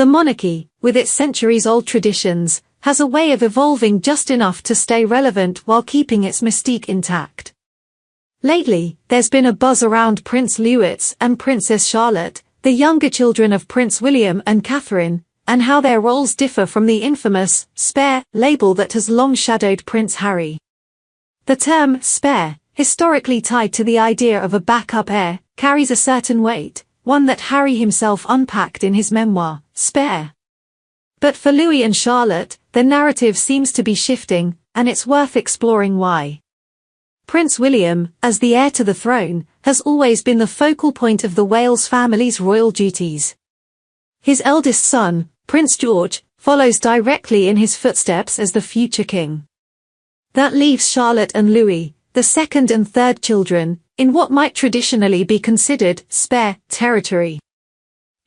The monarchy, with its centuries-old traditions, has a way of evolving just enough to stay relevant while keeping its mystique intact. Lately, there's been a buzz around Prince Louis and Princess Charlotte, the younger children of Prince William and Catherine, and how their roles differ from the infamous spare label that has long shadowed Prince Harry. The term spare, historically tied to the idea of a backup heir, carries a certain weight, one that Harry himself unpacked in his memoir, Spare. But for Louis and Charlotte, the narrative seems to be shifting, and it's worth exploring why. Prince William, as the heir to the throne, has always been the focal point of the Wales family's royal duties. His eldest son, Prince George, follows directly in his footsteps as the future king. That leaves Charlotte and Louis, the second and third children, in what might traditionally be considered spare territory.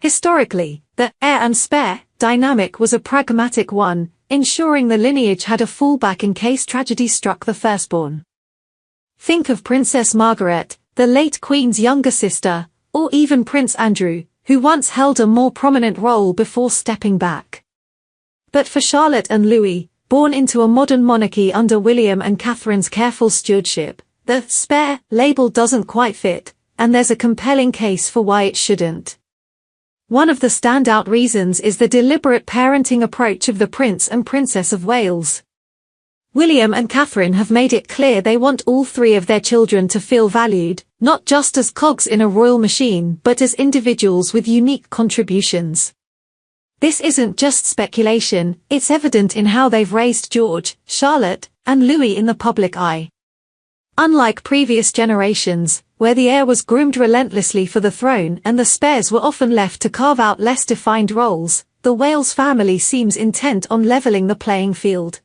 Historically, the heir and spare dynamic was a pragmatic one, ensuring the lineage had a fallback in case tragedy struck the firstborn. Think of Princess Margaret, the late Queen's younger sister, or even Prince Andrew, who once held a more prominent role before stepping back. But for Charlotte and Louis, born into a modern monarchy under William and Catherine's careful stewardship, the spare label doesn't quite fit, and there's a compelling case for why it shouldn't. One of the standout reasons is the deliberate parenting approach of the Prince and Princess of Wales. William and Catherine have made it clear they want all three of their children to feel valued, not just as cogs in a royal machine but as individuals with unique contributions. This isn't just speculation, it's evident in how they've raised George, Charlotte, and Louis in the public eye. Unlike previous generations, where the heir was groomed relentlessly for the throne and the spares were often left to carve out less defined roles, the Wales family seems intent on leveling the playing field.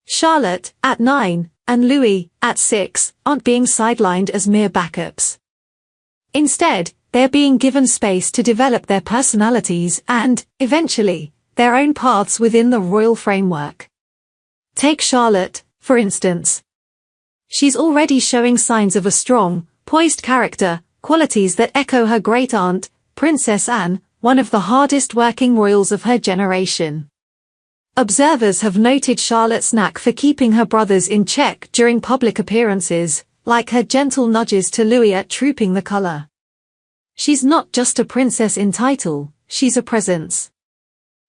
Charlotte, at 9, and Louis, at 6, aren't being sidelined as mere backups. Instead, they're being given space to develop their personalities and, eventually, their own paths within the royal framework. Take Charlotte, for instance. She's already showing signs of a strong, poised character, qualities that echo her great-aunt, Princess Anne, one of the hardest-working royals of her generation. Observers have noted Charlotte's knack for keeping her brothers in check during public appearances, like her gentle nudges to Louis at Trooping the Colour. She's not just a princess in title, she's a presence.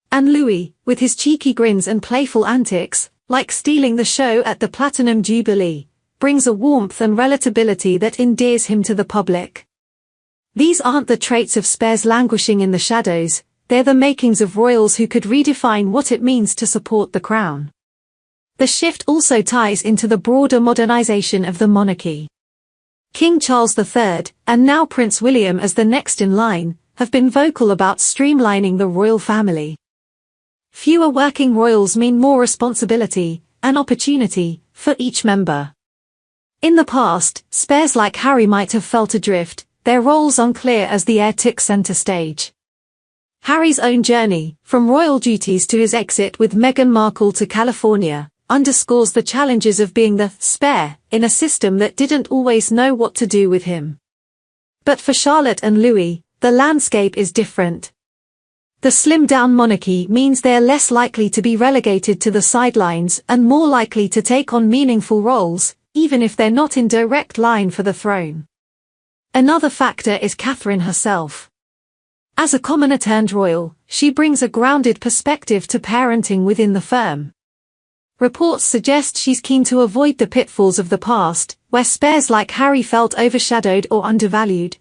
And Louis, with his cheeky grins and playful antics, like stealing the show at the Platinum Jubilee, brings a warmth and relatability that endears him to the public. These aren't the traits of spares languishing in the shadows, they're the makings of royals who could redefine what it means to support the crown. The shift also ties into the broader modernization of the monarchy. King Charles III, and now Prince William as the next in line, have been vocal about streamlining the royal family. Fewer working royals mean more responsibility and opportunity for each member. In the past, spares like Harry might have felt adrift, their roles unclear as the heir took center stage. Harry's own journey, from royal duties to his exit with Meghan Markle to California, underscores the challenges of being the spare in a system that didn't always know what to do with him. But for Charlotte and Louis, the landscape is different. The slimmed-down monarchy means they're less likely to be relegated to the sidelines and more likely to take on meaningful roles, even if they're not in direct line for the throne. Another factor is Catherine herself. As a commoner turned royal, she brings a grounded perspective to parenting within the firm. Reports suggest she's keen to avoid the pitfalls of the past, where spares like Harry felt overshadowed or undervalued.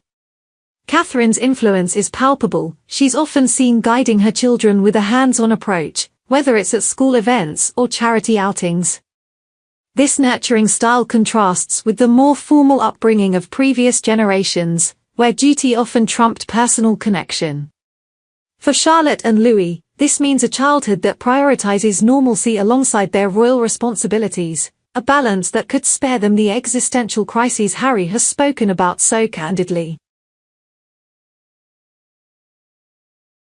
Catherine's influence is palpable, she's often seen guiding her children with a hands-on approach, whether it's at school events or charity outings. This nurturing style contrasts with the more formal upbringing of previous generations, where duty often trumped personal connection. For Charlotte and Louis, this means a childhood that prioritizes normalcy alongside their royal responsibilities, a balance that could spare them the existential crises Harry has spoken about so candidly.